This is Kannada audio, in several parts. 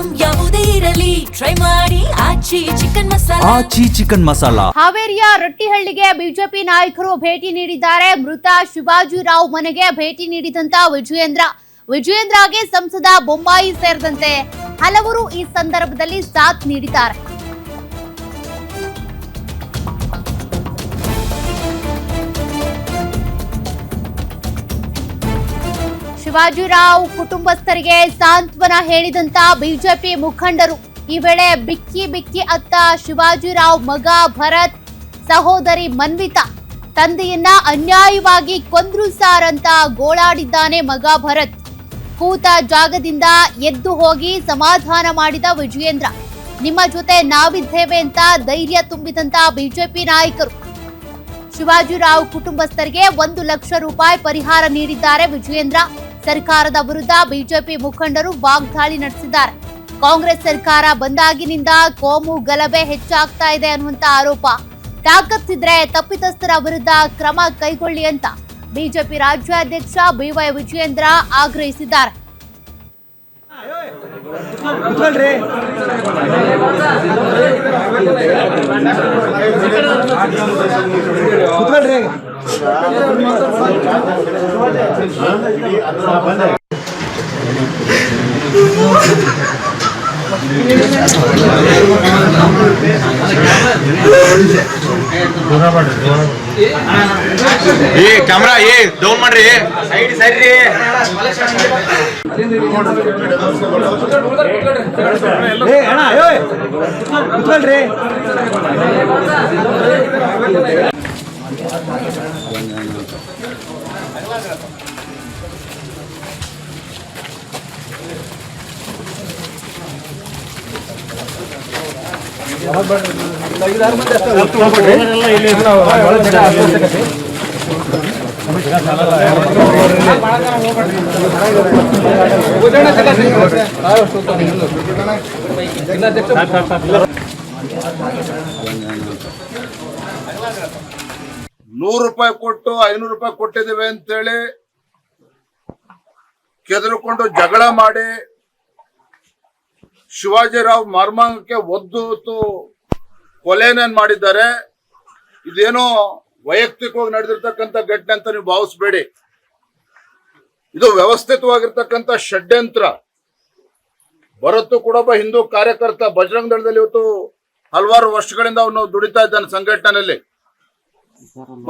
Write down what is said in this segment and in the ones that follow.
ಐಟಂ ಯಾವುದೇ ಇರಲಿ ಟ್ರೈ ಮಾಡಿ ಆಚಿ ಚಿಕನ್ ಮಸಾಲಾ. ಹಾವೇರಿಯ ರಟ್ಟಿಹಳ್ಳಿಗೆ ಬಿಜೆಪಿ ನಾಯಕರು ಭೇಟಿ ನೀಡಿದ್ದಾರೆ. ಮೃತ ಶಿವಾಜಿರಾವ್ ಮನೆಗೆ ಭೇಟಿ ನೀಡಿದಂತ ವಿಜಯೇಂದ್ರಗೆ ಸಂಸದ ಬೊಮ್ಮಾಯಿ ಸೇರಿದಂತೆ ಹಲವರು ಈ ಸಂದರ್ಭದಲ್ಲಿ ಸಾಥ್ ನೀಡಿದ್ದಾರೆ. ಶಿವಾಜಿರಾವ್ ಕುಟುಂಬಸ್ಥರಿಗೆ ಸಾಂತ್ವನ ಹೇಳಿದಂತ ಬಿಜೆಪಿ ಮುಖಂಡರು ಈ ವೇಳೆ ಬಿಕ್ಕಿ ಅತ್ತ ಶಿವಾಜಿರಾವ್ ಮಗ ಭರತ್, ಸಹೋದರಿ ಮನ್ವಿತಾ, ತಂದೆಯನ್ನ ಅನ್ಯಾಯವಾಗಿ ಕೊಂದ್ರು ಸಾರ್ ಅಂತ ಗೋಳಾಡಿದ್ದಾನೆ ಮಗ ಭರತ್. ಕೂತ ಜಾಗದಿಂದ ಎದ್ದು ಹೋಗಿ ಸಮಾಧಾನ ಮಾಡಿದ ವಿಜಯೇಂದ್ರ. ನಿಮ್ಮ ಜೊತೆ ನಾವಿದ್ದೇವೆ ಅಂತ ಧೈರ್ಯ ತುಂಬಿದಂತ ಬಿಜೆಪಿ ನಾಯಕರು ಶಿವಾಜಿರಾವ್ ಕುಟುಂಬಸ್ಥರಿಗೆ 1 ಲಕ್ಷ ರೂಪಾಯಿ ಪರಿಹಾರ ನೀಡಿದ್ದಾರೆ. ವಿಜಯೇಂದ್ರ ಸರ್ಕಾರದ ವಿರುದ್ಧ ಬಿಜೆಪಿ ಮುಖಂಡರು ವಾಗ್ದಾಳಿ ನಡೆಸಿದ್ದಾರೆ. ಕಾಂಗ್ರೆಸ್ ಸರ್ಕಾರ ಬಂದಾಗಿನಿಂದ ಕೋಮು ಗಲಭೆ ಹೆಚ್ಚಾಗ್ತಾ ಇದೆ ಅನ್ನುವಂತ ಆರೋಪ. ತಾಕತ್ತಿದ್ರೆ ತಪ್ಪಿತಸ್ಥರ ವಿರುದ್ಧ ಕ್ರಮ ಕೈಗೊಳ್ಳಿ ಅಂತ ಬಿಜೆಪಿ ರಾಜ್ಯಾಧ್ಯಕ್ಷ ಬಿವೈ ವಿಜಯೇಂದ್ರ ಆಗ್ರಹಿಸಿದ್ದಾರೆ. ಕ್ಯಾಮ್ರಾ ಡೌನ್ ಮಾಡ್ರಿ, ಸೈಡ್ ಸರಿ. ₹100 ಕೊಟ್ಟು ₹500 ಕೊಟ್ಟಿದ್ದೇವೆ ಅಂತೇಳಿ ಕೆದರಿಕೊಂಡು ಜಗಳ ಮಾಡಿ ಶಿವಾಜಿರಾವ್ ಮರ್ಮಾಂಗಕ್ಕೆ ಒದ್ದು ಕೊಲೆನ ಮಾಡಿದ್ದಾರೆ. ಇದೇನೋ ವೈಯಕ್ತಿಕವಾಗಿ ನಡೆದಿರ್ತಕ್ಕಂಥ ಘಟನೆ ಅಂತ ನೀವು ಭಾವಿಸಬೇಡಿ. ಇದು ವ್ಯವಸ್ಥಿತವಾಗಿರ್ತಕ್ಕಂಥ ಷಡ್ಯಂತ್ರ. ಭರತ್ ಕೂಡ ಒಬ್ಬ ಹಿಂದೂ ಕಾರ್ಯಕರ್ತ, ಬಜರಂಗ ದಳದಲ್ಲಿ ಇವತ್ತು ಹಲವಾರು ವರ್ಷಗಳಿಂದ ಅವನು ದುಡಿತಾ ಇದ್ದಾನೆ ಸಂಘಟನೆಯಲ್ಲಿ.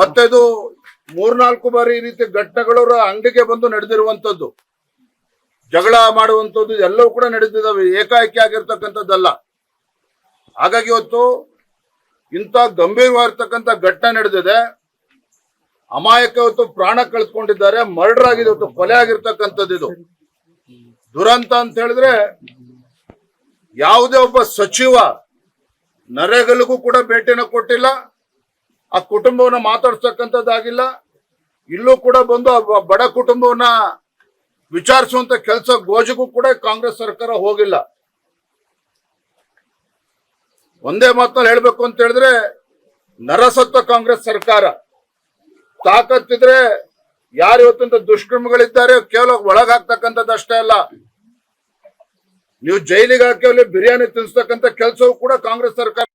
ಮತ್ತೆ ಇದು 3-4 ಬಾರಿ ಈ ರೀತಿ ಘಟನೆಗಳು ಅಂಗಡಿಗೆ ಬಂದು ನಡೆದಿರುವಂತದ್ದು, ಜಗಳ ಮಾಡುವಂಥದ್ದು ಎಲ್ಲವೂ ಕೂಡ ನಡೆದಿದ್ದಾವೆ, ಏಕಾಏಕಿ ಆಗಿರ್ತಕ್ಕಂಥದ್ದಲ್ಲ. ಹಾಗಾಗಿ ಇವತ್ತು ಇಂಥ ಗಂಭೀರವಾಗಿರ್ತಕ್ಕಂಥ ಘಟನೆ ನಡೆದಿದೆ. ಅಮಾಯಕ ಇವತ್ತು ಪ್ರಾಣ ಕಳೆದುಕೊಂಡಿದ್ದಾರೆ, ಮರ್ಡರ್ ಆಗಿದೆ, ಇವತ್ತು ಕೊಲೆ ಆಗಿರ್ತಕ್ಕಂಥದ್ದು. ಇದು ದುರಂತ ಅಂತ ಹೇಳಿದ್ರೆ ಯಾವುದೇ ಒಬ್ಬ ಸಚಿವ ನರೇಗಲಿಗೂ ಕೂಡ ಭೇಟಿನ ಕೊಟ್ಟಿಲ್ಲ, ಆ ಕುಟುಂಬವನ್ನ ಮಾತಾಡ್ತಕ್ಕಂಥದ್ದಾಗಿಲ್ಲ. ಇಲ್ಲೂ ಕೂಡ ಬಂದು ಬಡ ಕುಟುಂಬವನ್ನ ವಿಚಾರಿಸುವಂತ ಕೆಲಸ ಗೋಜಿಗೂ ಕೂಡ ಕಾಂಗ್ರೆಸ್ ಸರ್ಕಾರ ಹೋಗಿಲ್ಲ. ಒಂದೇ ಮಾತಲ್ಲಿ ಹೇಳ್ಬೇಕು ಅಂತ ಹೇಳಿದ್ರೆ ನರಸತ್ತ ಕಾಂಗ್ರೆಸ್ ಸರ್ಕಾರ. ತಾಕತ್ತಿದ್ರೆ ಯಾರು ಇವತ್ತಂತ ದುಷ್ಕರ್ಮಗಳಿದ್ದಾರೆ ಕೇವಲ ಒಳಗಾಗ್ತಕ್ಕಂಥದ್ದು ಅಷ್ಟೇ ಅಲ್ಲ, ನೀವು ಜೈಲಿಗೆ ಹಾಕಿ ಬಿರಿಯಾನಿ ತಿನ್ಸ್ತಕ್ಕಂಥ ಕೆಲಸವೂ ಕೂಡ ಕಾಂಗ್ರೆಸ್ ಸರ್ಕಾರ